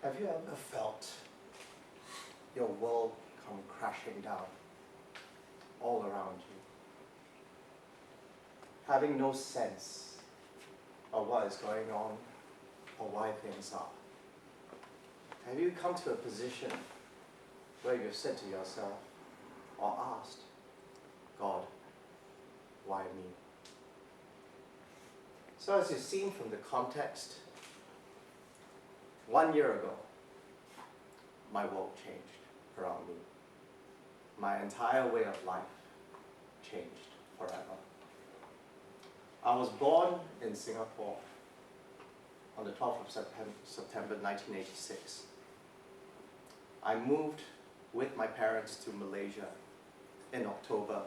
Have you ever felt your world come crashing down all around you? Having no sense of what is going on or why things are. Have you come to a position where you've said to yourself or asked, God, why me? So as you've seen from the context, 1 year ago, my world changed around me. My entire way of life changed forever. I was born in Singapore on the 12th of September 1986. I moved with my parents to Malaysia in October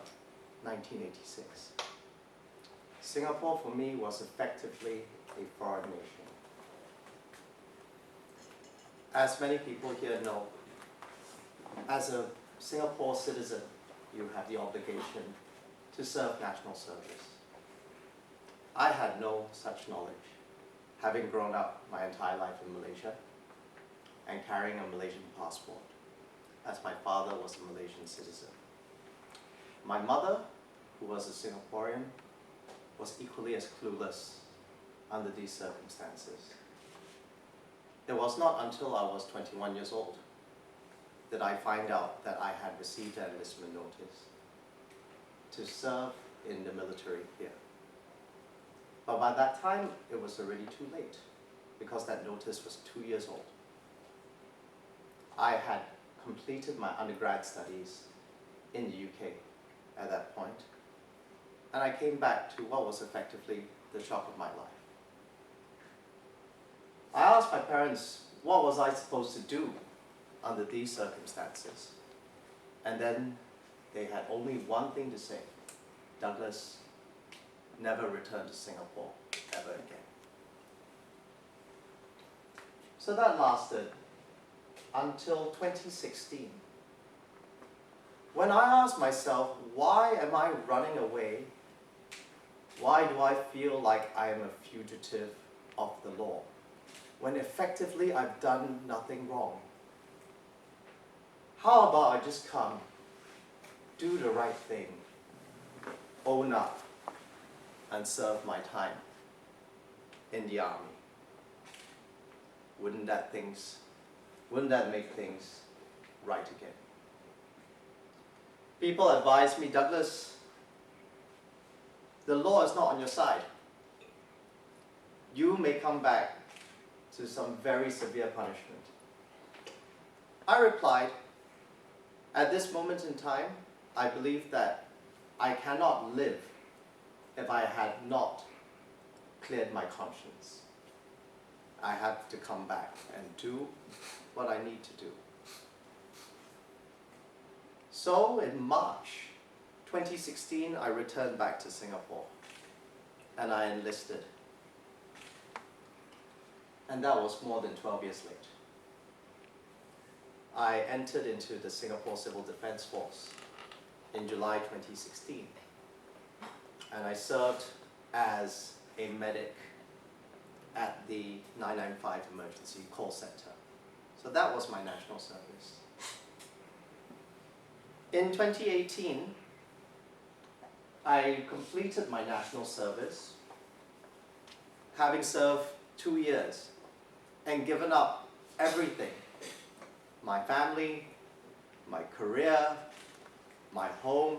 1986. Singapore for me was effectively a foreign nation. As many people here know, as a Singapore citizen, you have the obligation to serve national service. I had no such knowledge, having grown up my entire life in Malaysia and carrying a Malaysian passport, as my father was a Malaysian citizen. My mother, who was a Singaporean, was equally as clueless under these circumstances. It was not until I was 21 years old that I find out that I had received an enlistment notice to serve in the military here. But by that time, it was already too late because that notice was 2 years old. I had completed my undergrad studies in the UK at that point, and I came back to what was effectively the shock of my life. I asked my parents, what was I supposed to do under these circumstances? And then they had only one thing to say: Douglas, never return to Singapore ever again. So that lasted until 2016. When I asked myself, why am I running away? Why do I feel like I am a fugitive of the law, when effectively I've done nothing wrong? How about I just come, do the right thing, own up, and serve my time in the army? Wouldn't that make things right again? People advise me, Douglas, the law is not on your side. You may come back to some very severe punishment. I replied, at this moment in time, I believe that I cannot live if I had not cleared my conscience. I have to come back and do what I need to do. So in March 2016, I returned back to Singapore and I enlisted. And that was more than 12 years late. I entered into the Singapore Civil Defence Force in July 2016. And I served as a medic at the 995 emergency call center. So that was my national service. In 2018, I completed my national service, having served 2 years and given up everything: my family, my career, my home,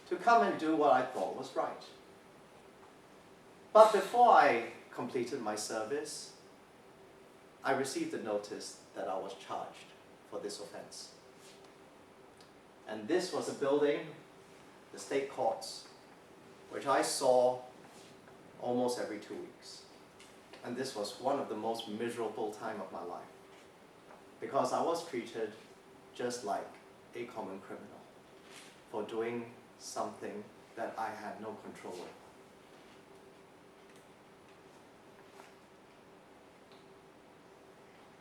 to come and do what I thought was right. But before I completed my service, I received a notice that I was charged for this offense. And this was a building, the state courts, which I saw almost every 2 weeks. And this was one of the most miserable times of my life, because I was treated just like a common criminal for doing something that I had no control over.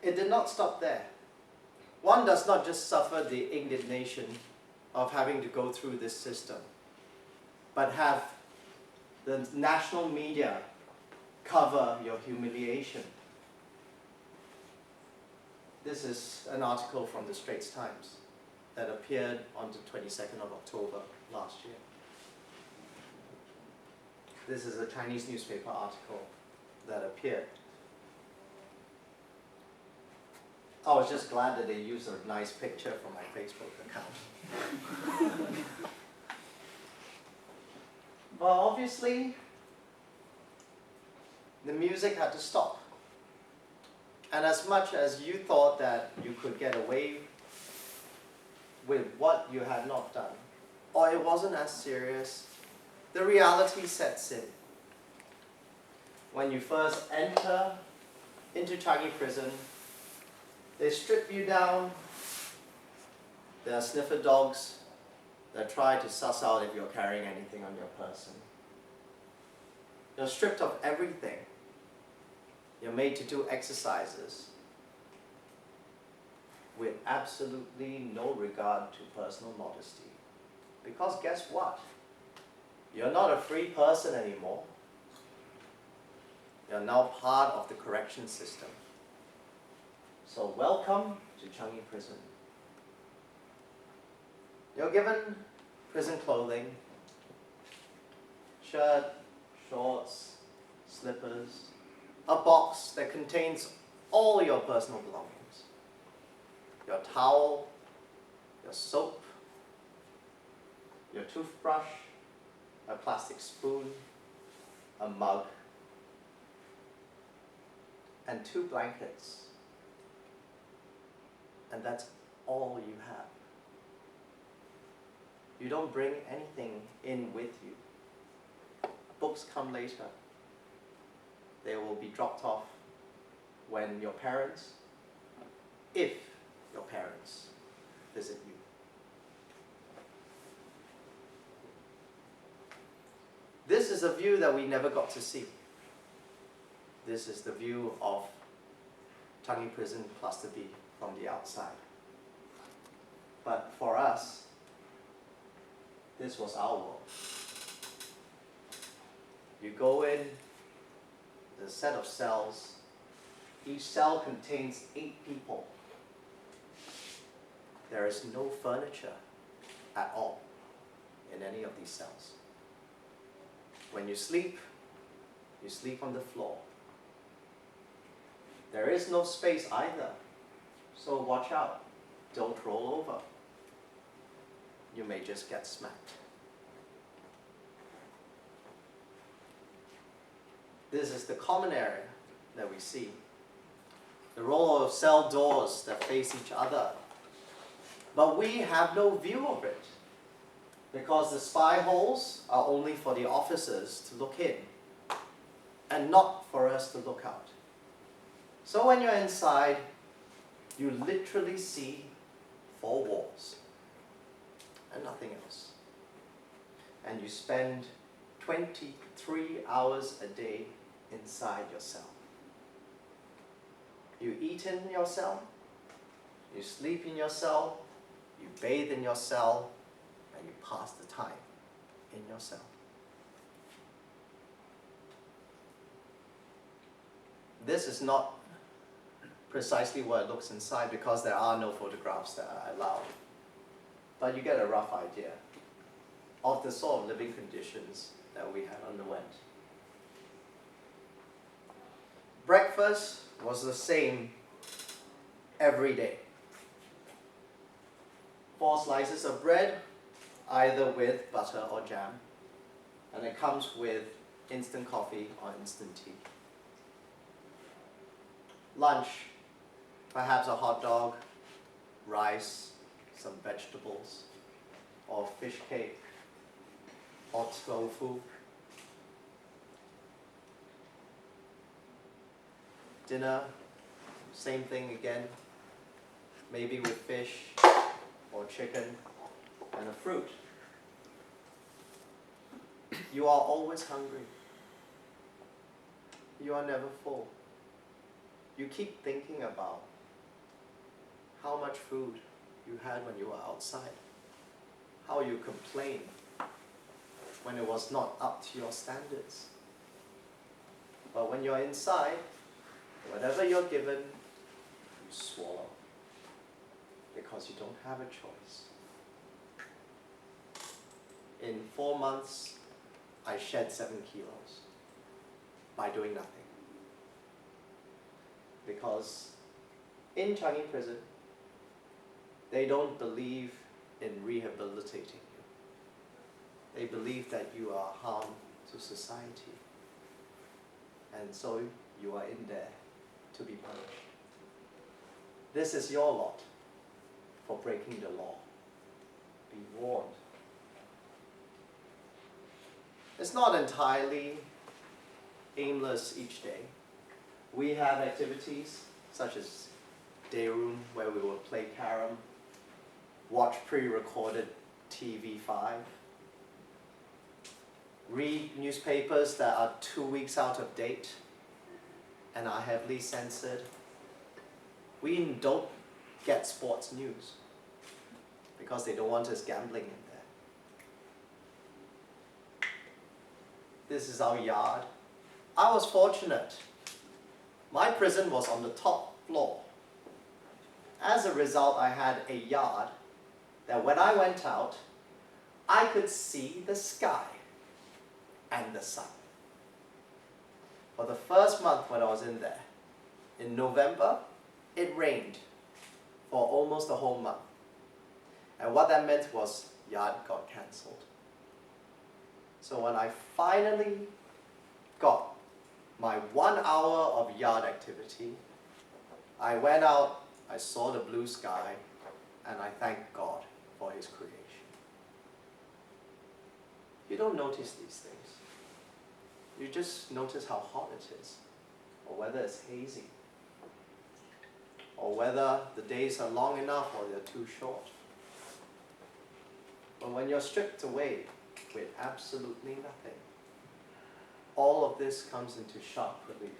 It did not stop there. One does not just suffer the indignation of having to go through this system, but have the national media cover your humiliation. This is an article from the Straits Times that appeared on the 22nd of October last year. This is a Chinese newspaper article that appeared. I was just glad that they used a nice picture from my Facebook account. But obviously, the music had to stop. And as much as you thought that you could get away with what you had not done, or it wasn't as serious, the reality sets in. When you first enter into Changi Prison, they strip you down. There are sniffer dogs that try to suss out if you're carrying anything on your person. You're stripped of everything. You're made to do exercises with absolutely no regard to personal modesty. Because guess what? You're not a free person anymore. You're now part of the correction system. So welcome to Changi Prison. You're given prison clothing, shirt, shorts, slippers, a box that contains all your personal belongings. Your towel, your soap, your toothbrush, a plastic spoon, a mug, and 2 blankets. And that's all you have. You don't bring anything in with you. Books come later. They will be dropped off when your parents, if your parents, visit you. This is a view that we never got to see. This is the view of Changi Prison Cluster B from the outside. But for us, this was our world. You go in, there's a set of cells. Each cell contains 8 people. There is no furniture at all in any of these cells. When you sleep on the floor. There is no space either, so watch out. Don't roll over. You may just get smacked. This is the common area that we see. The row of cell doors that face each other. But we have no view of it, because the spy holes are only for the officers to look in, and not for us to look out. So when you're inside, you literally see 4 walls and nothing else. And you spend 23 hours a day inside your cell. You eat in your cell, you sleep in your cell, you bathe in your cell, and you pass the time in your cell. This is not precisely what it looks inside, because there are no photographs that are allowed. But you get a rough idea of the sort of living conditions that we had underwent. Breakfast was the same every day. 4 slices of bread, either with butter or jam, and it comes with instant coffee or instant tea. Lunch, perhaps a hot dog, rice, some vegetables, or fish cake, or tofu. Dinner, same thing again, maybe with fish or chicken and a fruit. You are always hungry. You are never full. You keep thinking about how much food you had when you were outside, how you complained when it was not up to your standards. But when you're inside, whatever you're given, you swallow. because you don't have a choice. In 4 months, I shed 7 kilos by doing nothing. Because in Changi Prison, they don't believe in rehabilitating you. They believe that you are harm to society. And so you are in there to be punished. This is your lot for breaking the law. Be warned. It's not entirely aimless each day. We have activities such as day room where we will play carom, watch pre-recorded TV5, read newspapers that are 2 weeks out of date and are heavily censored. We don't get sports news because they don't want us gambling in there. This is our yard. I was fortunate. My prison was on the top floor. As a result, I had a yard that when I went out, I could see the sky and the sun. For the first month when I was in there, in November, it rained for almost a whole month. And what that meant was yard got cancelled. So when I finally got my 1 hour of yard activity, I went out, I saw the blue sky, and I thanked God for His creation. You don't notice these things. You just notice how hot it is, or whether it's hazy, or whether the days are long enough or they're too short. But when you're stripped away with absolutely nothing, all of this comes into sharp relief.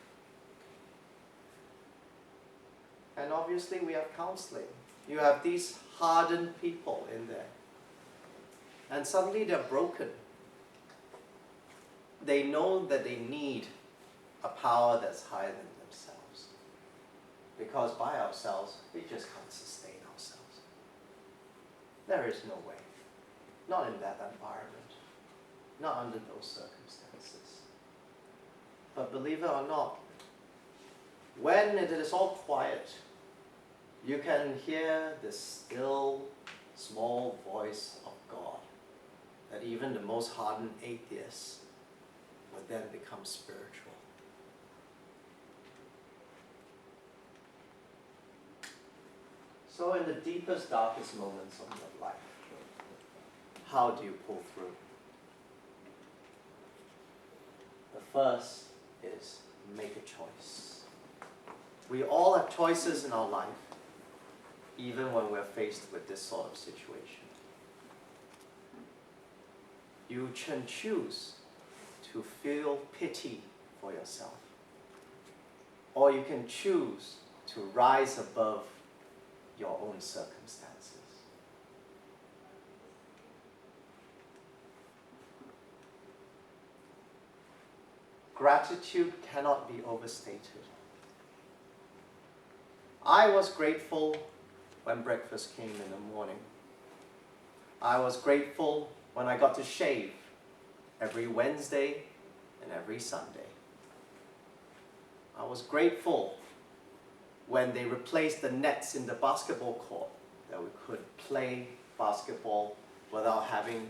And obviously we have counseling. You have these hardened people in there. And suddenly they're broken. They know that they need a power that's higher than themselves. Because by ourselves, we just can't sustain ourselves. There is no way. Not in that environment. Not under those circumstances. But believe it or not, when it is all quiet, you can hear the still, small voice of God, that even the most hardened atheists would then become spiritual. So in the deepest, darkest moments of your life, how do you pull through? The first is make a choice. We all have choices in our life, even when we're faced with this sort of situation. You can choose to feel pity for yourself, or you can choose to rise above your own circumstances. Gratitude cannot be overstated. I was grateful when breakfast came in the morning. I was grateful when I got to shave every Wednesday and every Sunday. I was grateful when they replaced the nets in the basketball court, that we could play basketball without having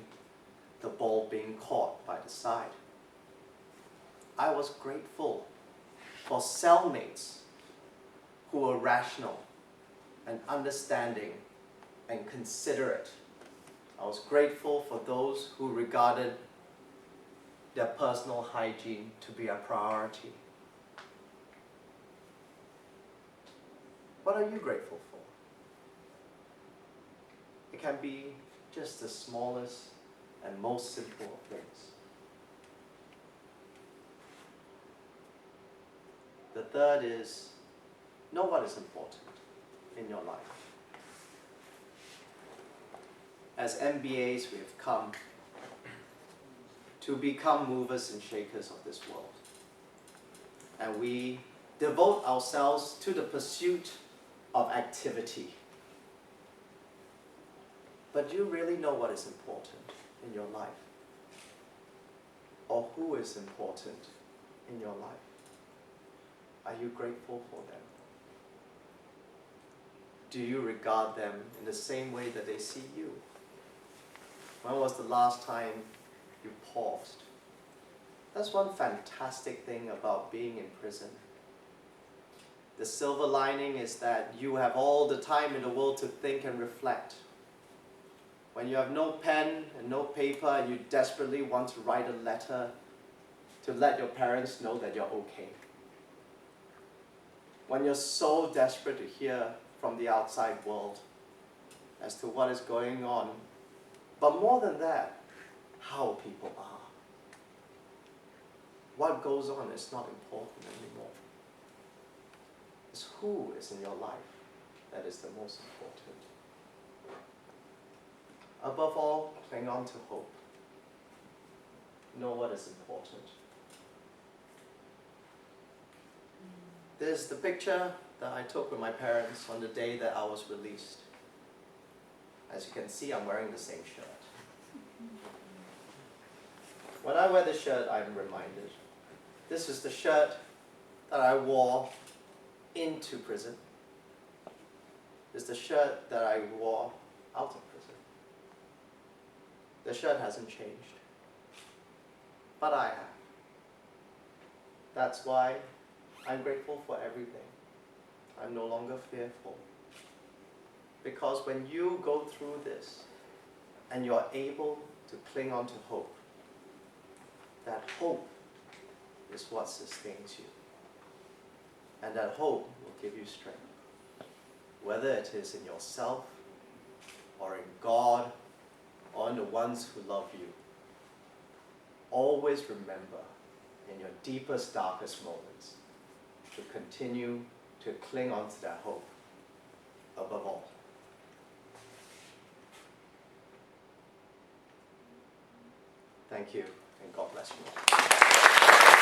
the ball being caught by the side. I was grateful for cellmates who were rational and understanding and considerate. I was grateful for those who regarded their personal hygiene to be a priority. What are you grateful for? It can be just the smallest and most simple of things. The third is, know what is important in your life. As MBAs, we have come to become movers and shakers of this world. And we devote ourselves to the pursuit of activity. But do you really know what is important in your life? Or who is important in your life? Are you grateful for them? Do you regard them in the same way that they see you? When was the last time you paused? That's one fantastic thing about being in prison. The silver lining is that you have all the time in the world to think and reflect. When you have no pen and no paper and you desperately want to write a letter to let your parents know that you're okay. When you're so desperate to hear from the outside world as to what is going on, but more than that, how people are. What goes on is not important anymore. It's who is in your life that is the most important. Above all, cling on to hope. Know what is important. This is the picture that I took with my parents on the day that I was released. As you can see, I'm wearing the same shirt. When I wear this shirt, I'm reminded. This is the shirt that I wore into prison. This is the shirt that I wore out of prison. The shirt hasn't changed, but I have. That's why I'm grateful for everything. I'm no longer fearful. Because when you go through this and you're able to cling on to hope, that hope is what sustains you. And that hope will give you strength. Whether it is in yourself, or in God, or in the ones who love you. Always remember, in your deepest, darkest moments, to continue to cling on to that hope above all. Thank you, and God bless you all.